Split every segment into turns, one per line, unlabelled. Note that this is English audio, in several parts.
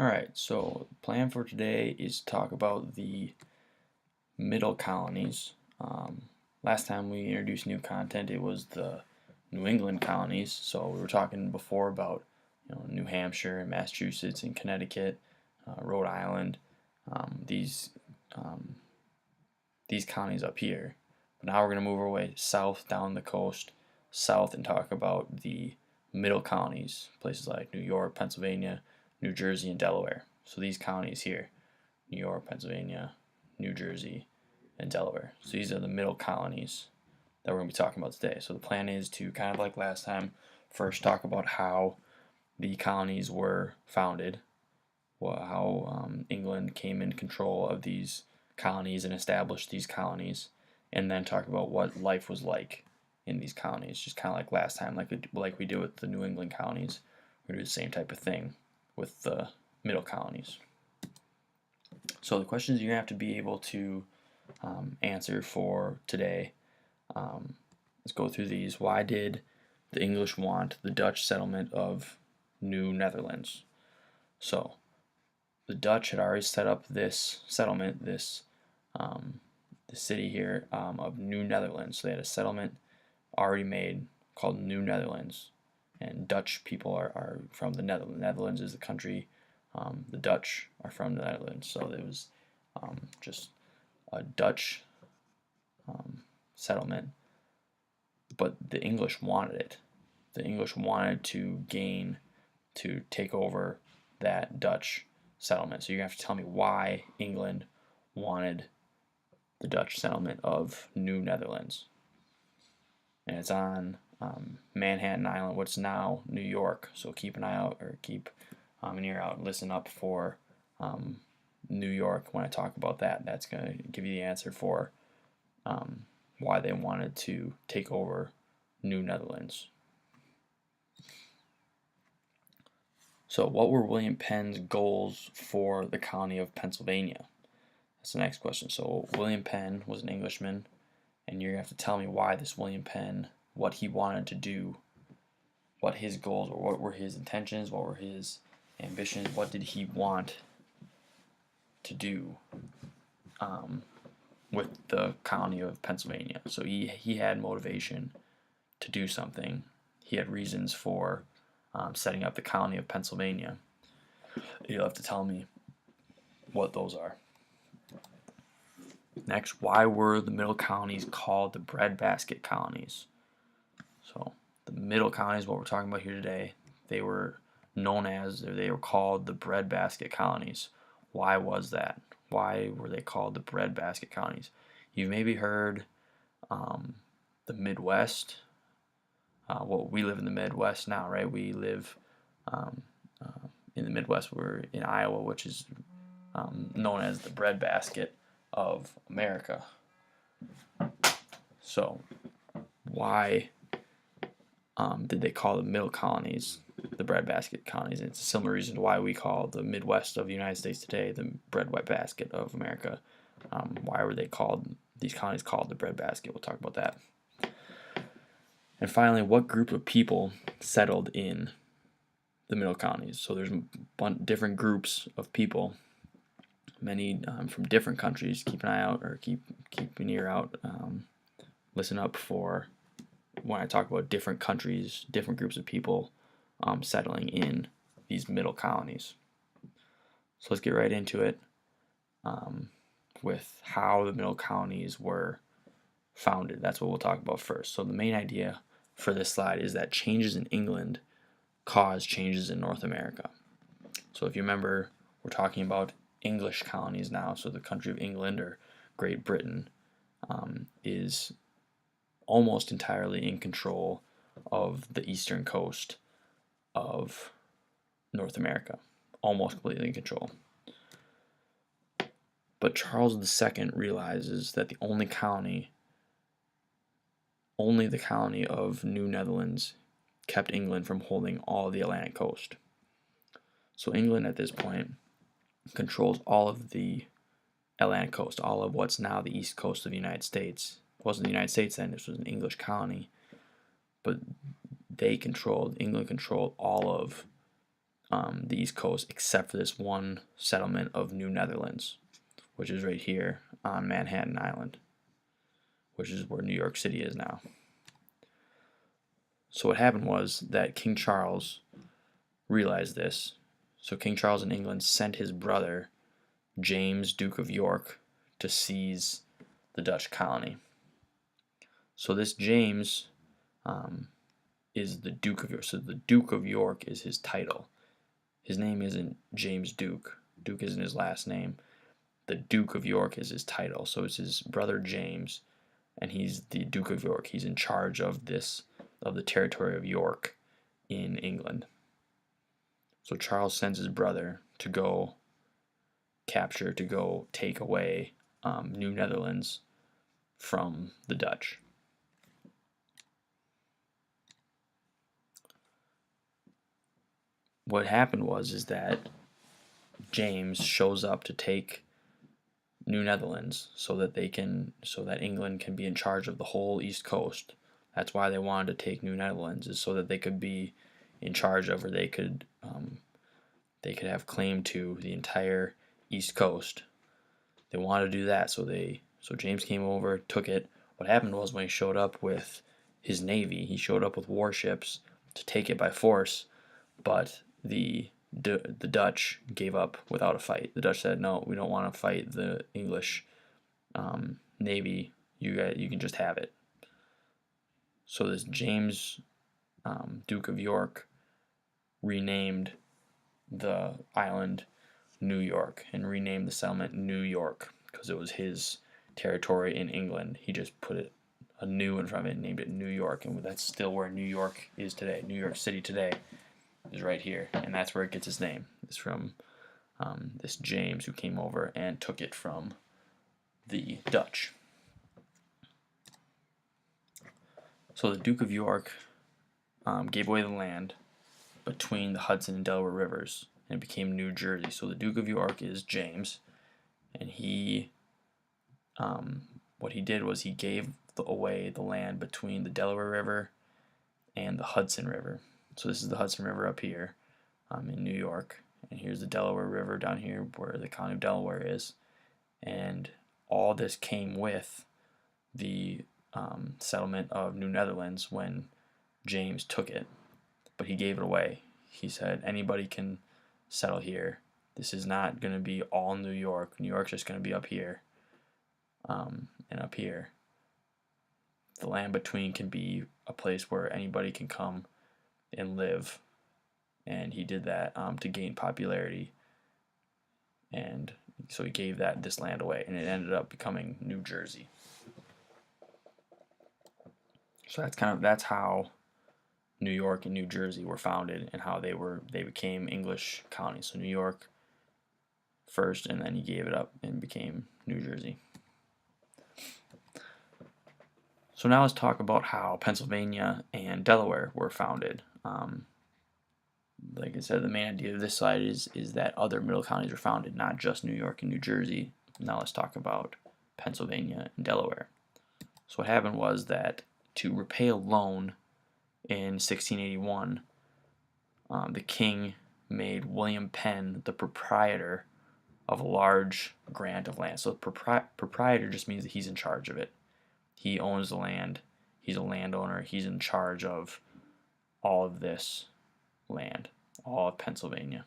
Alright, so the plan for today is to talk about the Middle Colonies. Last time we introduced new content, it was the New England colonies. So we were talking before about New Hampshire and Massachusetts and Connecticut, Rhode Island, these colonies up here. But now we're going to move our way south down the coast, south, and talk about the Middle Colonies, places like New York, Pennsylvania, New Jersey, and Delaware. So these counties here, New York, Pennsylvania, New Jersey, and Delaware. So these are the Middle Colonies that we're going to be talking about today. So the plan is to, kind of like last time, first talk about how the colonies were founded, how England came in control of these colonies and established these colonies, and then talk about what life was like in these colonies, just kind of like last time, like we did with the New England colonies. We're going to do the same type of thing with the Middle Colonies. So the questions you're going to have to be able to answer for today, let's go through these. Why did the English want the Dutch settlement of New Netherlands? So the Dutch had already set up this settlement, this city here of New Netherlands. So they had a settlement already made called New Netherlands, and Dutch people are from the Netherlands. Netherlands is the country. The Dutch are from the Netherlands, so it was just a Dutch settlement. But the English wanted it. The English wanted to take over that Dutch settlement. So you have to tell me why England wanted the Dutch settlement of New Netherlands. And it's on Manhattan Island, what's now New York. So keep an eye out, or keep an ear out, and listen up for New York when I talk about that. That's going to give you the answer for why they wanted to take over New Netherlands. So what were William Penn's goals for the colony of Pennsylvania? That's the next question. So William Penn was an Englishman, and you're going to have to tell me why this William Penn, what he wanted to do, what his goals were, what were his intentions, what were his ambitions, what did he want to do with the colony of Pennsylvania. So he had motivation to do something. He had reasons for setting up the colony of Pennsylvania. You'll have to tell me what those are. Next, why were the Middle Colonies called the breadbasket colonies? So the Middle Colonies, what we're talking about here today, they were called the breadbasket colonies. Why was that? Why were they called the breadbasket colonies? You've maybe heard the Midwest. Well, we live in the Midwest now, right? We live in the Midwest. We're in Iowa, which is known as the breadbasket of America. So why did they call the Middle Colonies the breadbasket colonies? It's a similar reason why we call the Midwest of the United States today the breadbasket of America. Why were these colonies called the breadbasket? We'll talk about that. And finally, what group of people settled in the Middle Colonies? So there's different groups of people, many from different countries. Keep an eye out, or keep an ear out. Listen up for when I talk about different countries, different groups of people settling in these Middle Colonies. So let's get right into it with how the Middle Colonies were founded. That's what we'll talk about first. So the main idea for this slide is that changes in England cause changes in North America. So if you remember, we're talking about English colonies now. So the country of England, or Great Britain, is almost entirely in control of the eastern coast of North America. Almost completely in control. But Charles II realizes that the only the colony of New Netherlands kept England from holding all of the Atlantic coast. So England at this point controls all of the Atlantic coast, all of what's now the east coast of the United States. It wasn't the United States then, this was an English colony, but England controlled all of the East Coast, except for this one settlement of New Netherlands, which is right here on Manhattan Island, which is where New York City is now. So what happened was that King Charles realized this. So King Charles in England sent his brother, James, Duke of York, to seize the Dutch colony. So this James is the Duke of York. So the Duke of York is his title. His name isn't James Duke. Duke isn't his last name. The Duke of York is his title. So it's his brother James, and he's the Duke of York. He's in charge of the territory of York in England. So Charles sends his brother to go take away New Netherlands from the Dutch. What happened is that James shows up to take New Netherlands so that England can be in charge of the whole East Coast. That's why they wanted to take New Netherlands, is so that they could be in charge of, or they could have claim to the entire East Coast. They wanted to do that, so James came over, took it. What happened was, when he showed up with his navy, he showed up with warships to take it by force, but the Dutch gave up without a fight. The Dutch said, "No, we don't want to fight the English navy. You can just have it." So this James, Duke of York, renamed the island New York and renamed the settlement New York because it was his territory in England. He just put a new in front of it and named it New York, and that's still where New York is today. New York City today is right here, and that's where it gets its name. It's from this James who came over and took it from the Dutch. So the Duke of York gave away the land between the Hudson and Delaware rivers, and it became New Jersey. So the Duke of York is James, and what he did was he gave away the land between the Delaware River and the Hudson River. So this is the Hudson River up here in New York, and here's the Delaware River down here where the county of Delaware is, and all this came with the settlement of New Netherlands when James took it, but he gave it away. He said anybody can settle here. This is not going to be all New York. New York's just going to be up here, and up here. The land between can be a place where anybody can come and live, and he did that to gain popularity, and so he gave this land away, and it ended up becoming New Jersey. So that's how New York and New Jersey were founded, and how they became English colonies. So New York first, and then he gave it up and became New Jersey. So now let's talk about how Pennsylvania and Delaware were founded. Like I said, the main idea of this slide is that other Middle Colonies were founded, not just New York and New Jersey. Now let's talk about Pennsylvania and Delaware. So what happened was that to repay a loan in 1681, the king made William Penn the proprietor of a large grant of land. So proprietor just means that he's in charge of it. He owns the land. He's a landowner. He's in charge of all of this land, all of Pennsylvania.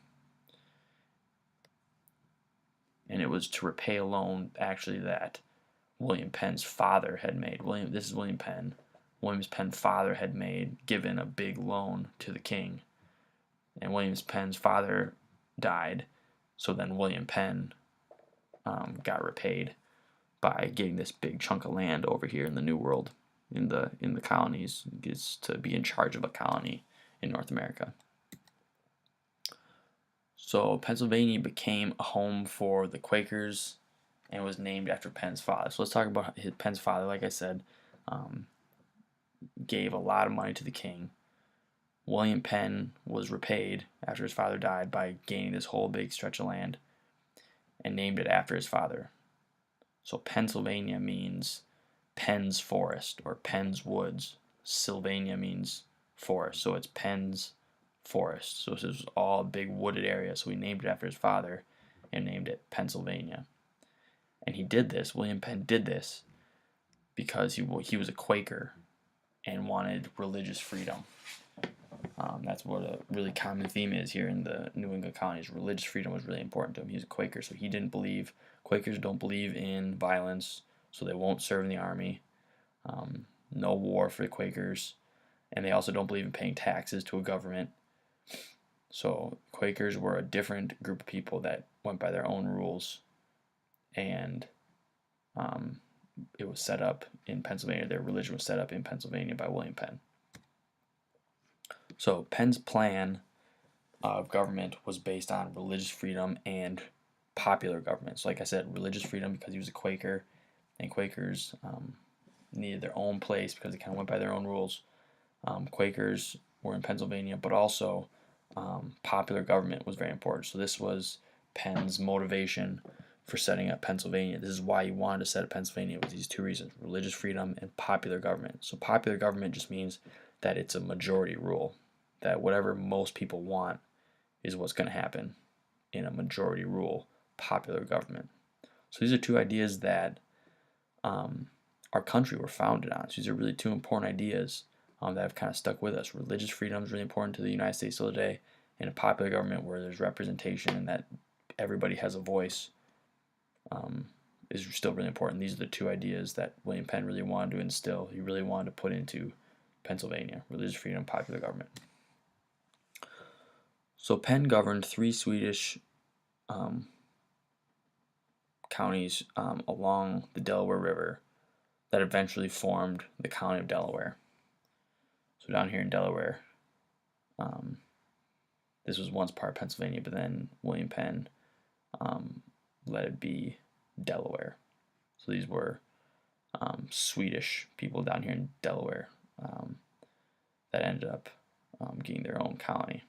And it was to repay a loan, actually, that William Penn's father had made. This is William Penn. William Penn's father had given a big loan to the king. And William Penn's father died, so then William Penn got repaid by getting this big chunk of land over here in the New World, in the colonies. He gets to be in charge of a colony in North America. So Pennsylvania became a home for the Quakers and was named after Penn's father. So let's talk about Penn's father. Like I said, gave a lot of money to the king. William Penn was repaid after his father died by gaining this whole big stretch of land and named it after his father. So Pennsylvania means Penn's forest or Penn's woods. Sylvania means forest, so it's Penn's forest. So this was all a big wooded area. So he named it after his father and named it Pennsylvania. And he did this, William Penn did this because he was a Quaker and wanted religious freedom. That's what a really common theme is here in the New England colonies. Religious freedom was really important to him. He was a Quaker, so he didn't believe, Quakers don't believe in violence, so they won't serve in the army. No war for the Quakers, and they also don't believe in paying taxes to a government. So Quakers were a different group of people that went by their own rules, and it was set up in Pennsylvania. Their religion was set up in Pennsylvania by William Penn. So Penn's plan of government was based on religious freedom and popular government. So like I said, religious freedom because he was a Quaker, and Quakers needed their own place because they kind of went by their own rules. Quakers were in Pennsylvania, but also popular government was very important. So this was Penn's motivation for setting up Pennsylvania. This is why he wanted to set up Pennsylvania, with these two reasons: religious freedom and popular government. So popular government just means that it's a majority rule, that whatever most people want is what's going to happen in a majority rule popular government. So these are two ideas that our country were founded on. So these are really two important ideas that have kind of stuck with us. Religious freedom is really important to the United States still today, and a popular government where there's representation and that everybody has a voice is still really important. These are the two ideas that William Penn really wanted to instill. He really wanted to put into Pennsylvania: religious freedom, popular government. So Penn governed three Swedish counties along the Delaware River that eventually formed the county of Delaware. So down here in Delaware, this was once part of Pennsylvania, but then William Penn let it be Delaware. So these were Swedish people down here in Delaware that ended up getting their own colony.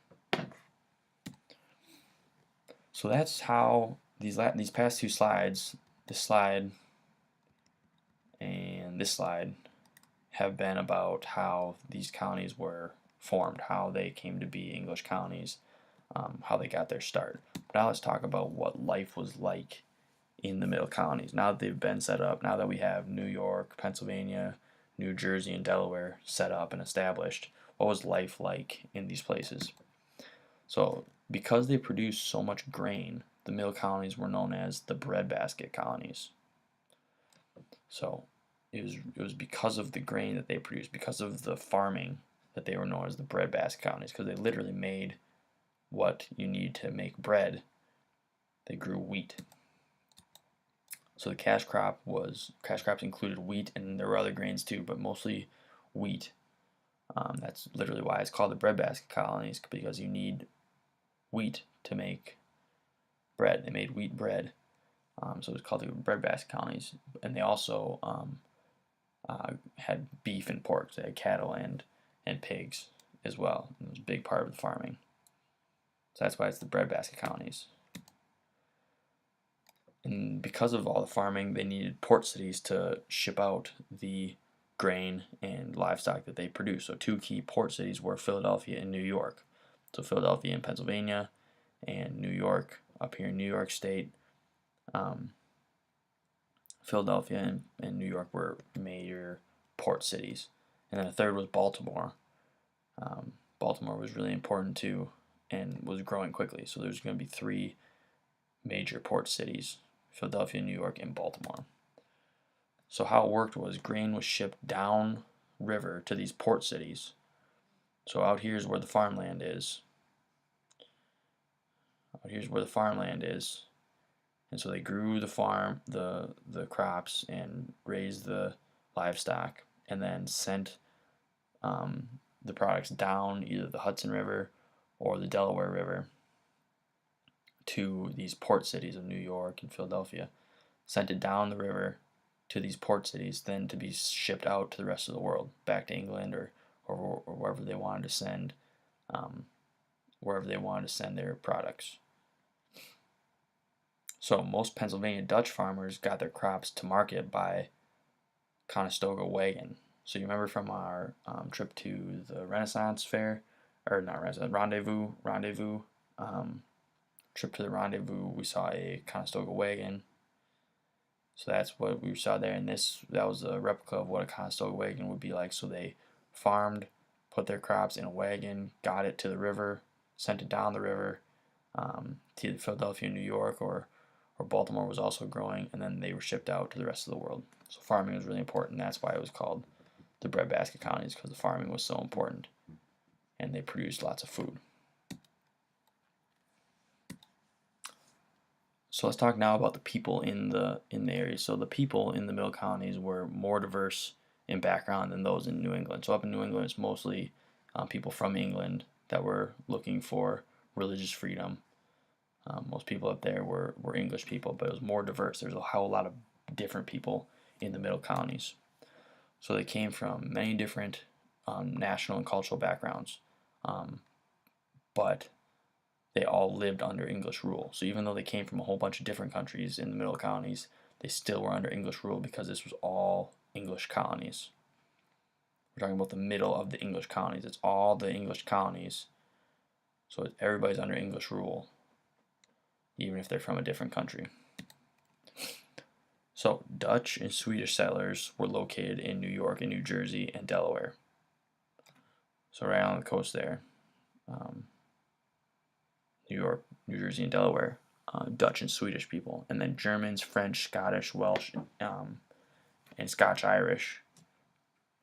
So that's how these past two slides, this slide and this slide, have been about how these colonies were formed, how they came to be English colonies, how they got their start. But now let's talk about what life was like in the Middle Colonies. Now that they've been set up, now that we have New York, Pennsylvania, New Jersey, and Delaware set up and established, what was life like in these places? So because they produced so much grain, the Middle Colonies were known as the breadbasket colonies. So it was because of the grain that they produced, because of the farming, that they were known as the breadbasket colonies, because they literally made what you need to make bread. They grew wheat. So the cash crops included wheat, and there were other grains too, but mostly wheat. That's literally why it's called the breadbasket colonies, because you need wheat to make bread. They made wheat bread, so it was called the breadbasket colonies. And they also had beef and pork. They had cattle and pigs as well. It was a big part of the farming. So that's why it's the breadbasket colonies. And because of all the farming, they needed port cities to ship out the grain and livestock that they produced. So two key port cities were Philadelphia and New York. So Philadelphia in Pennsylvania, and New York up here in New York State. Philadelphia and New York were major port cities. And then the third was Baltimore. Baltimore was really important too and was growing quickly. So there's going to be three major port cities: Philadelphia, New York, and Baltimore. So how it worked was grain was shipped down river to these port cities. So out here is where the farmland is. And so they grew the crops and raised the livestock, and then sent the products down either the Hudson River or the Delaware River to these port cities of New York and Philadelphia. Sent it down the river to these port cities, then to be shipped out to the rest of the world, back to England or wherever they wanted to send, their products. So most Pennsylvania Dutch farmers got their crops to market by Conestoga wagon. So you remember from our trip to the Renaissance Fair, or not residence, rendezvous. Um, Trip to the rendezvous, we saw a Conestoga wagon. So that's what we saw there. And that was a replica of what a Conestoga wagon would be like. So they farmed, put their crops in a wagon, got it to the river, sent it down the river to either Philadelphia, New York, or Baltimore was also growing, and then they were shipped out to the rest of the world. So farming was really important. That's why it was called the breadbasket colonies, because the farming was so important, and they produced lots of food. So let's talk now about the people in the area. So the people in the Middle Colonies were more diverse in background than those in New England. So up in New England, it's mostly people from England that were looking for religious freedom. Most people up there were English people, but it was more diverse. There's a whole lot of different people in the Middle Colonies. So they came from many different national and cultural backgrounds, but they all lived under English rule. So even though they came from a whole bunch of different countries in the Middle Colonies, they still were under English rule because this was all English colonies. We're talking about the middle of the English colonies. It's all the English colonies. So everybody's under English rule, even if they're from a different country. So Dutch and Swedish settlers were located in New York and New Jersey and Delaware. So right on the coast there. New York, New Jersey, and Delaware, Dutch and Swedish people, and then Germans, French, Scottish, Welsh, and Scotch-Irish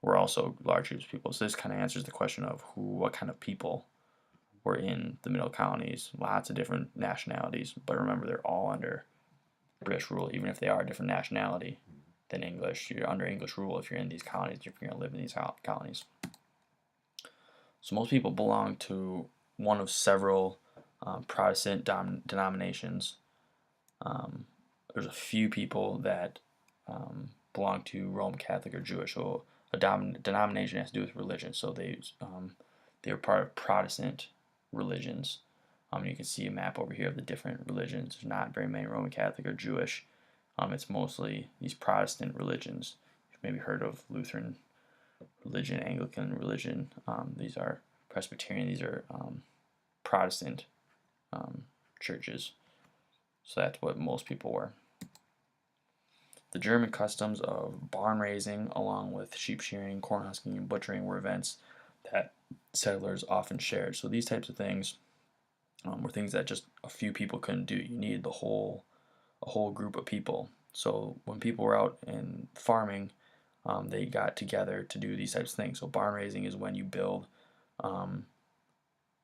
were also large groups of people. So this kind of answers the question of what kind of people were in the Middle Colonies. Lots of different nationalities, but remember they're all under British rule, even if they are a different nationality than English. You're under English rule if you're in these colonies, if you're going to live in these colonies. So most people belong to one of several Protestant denominations. There's a few people that belong to Roman Catholic or Jewish. So a denomination has to do with religion. So they were part of Protestant religions. You can see a map over here of the different religions. There's not very many Roman Catholic or Jewish. It's mostly these Protestant religions. You've maybe heard of Lutheran religion, Anglican religion. These are Presbyterian. These are Protestant churches. So that's what most people were. The German customs of barn raising, along with sheep shearing, corn husking, and butchering, were events that settlers often shared. So these types of things were things that just a few people couldn't do. You needed a whole group of people. So when people were out in farming, they got together to do these types of things. So barn raising is when you build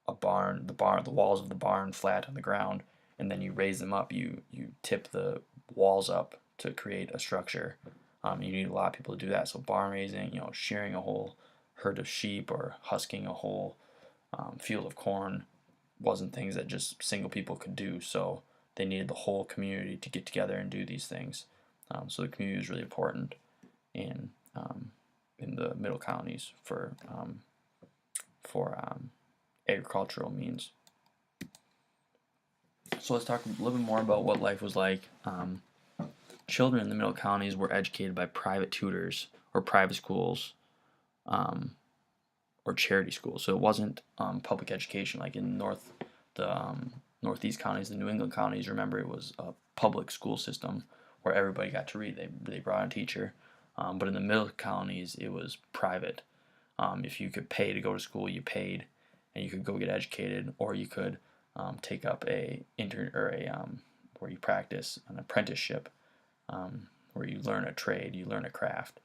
a barn, the walls of the barn flat on the ground, and then you raise them up. You tip the walls up to create a structure. You need a lot of people to do that. So barn raising, shearing a whole herd of sheep or husking a whole field of corn wasn't things that just single people could do. So they needed the whole community to get together and do these things. So the community was really important in the Middle Colonies for agricultural means. So let's talk a little bit more about what life was like. Children in the Middle Colonies were educated by private tutors or private schools or charity schools. So it wasn't public education like in the Northeast colonies, the New England colonies. Remember, it was a public school system where everybody got to read. They brought a teacher. But in the Middle Colonies, it was private. If you could pay to go to school, you paid, and you could go get educated, or you could take up where you practice an apprenticeship, where you learn a trade, you learn a craft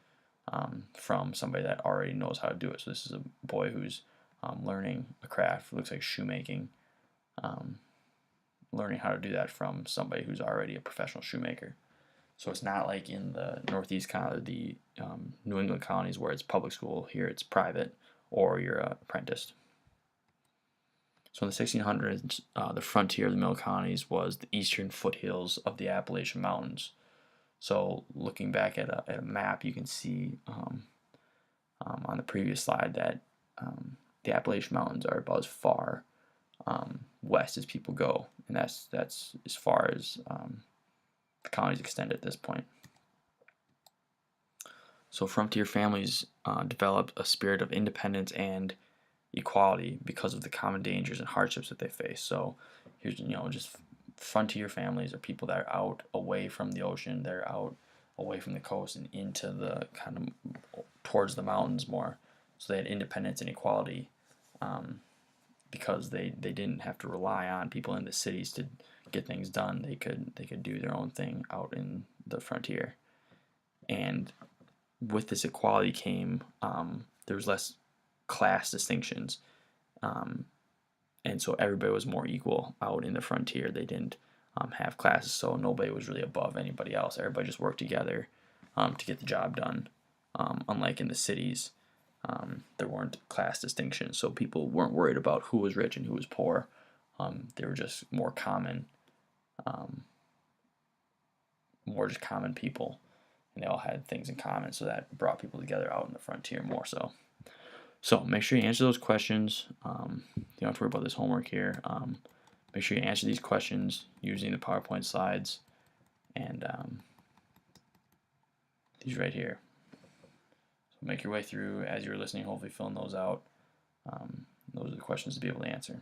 from somebody that already knows how to do it. So this is a boy who's learning a craft. It looks like shoemaking, learning how to do that from somebody who's already a professional shoemaker. So it's not like in the Northeast the New England colonies where it's public school. Here it's private, or you're apprenticed. So in the 1600s, the frontier of the Middle Colonies was the eastern foothills of the Appalachian Mountains. So looking back at a map, you can see on the previous slide that the Appalachian Mountains are about as far west as people go, and that's as far as the colonies extend at this point. So frontier families developed a spirit of independence and equality because of the common dangers and hardships that they face. So here's, just frontier families are people that are out away from the ocean, they're out away from the coast and into the kind of towards the mountains more. So they had independence and equality, because they didn't have to rely on people in the cities to get things done. They could do their own thing out in the frontier. And with this equality came, there was less class distinctions, and so everybody was more equal out in the frontier. They didn't have classes, so nobody was really above anybody else. Everybody just worked together to get the job done. Unlike in the cities, there weren't class distinctions, so people weren't worried about who was rich and who was poor. They were just more common, more just common people, and they all had things in common, so that brought people together out in the frontier more so. So make sure you answer those questions. You don't have to worry about this homework here. Make sure you answer these questions using the PowerPoint slides and these right here. So make your way through as you're listening, hopefully filling those out. Those are the questions to be able to answer.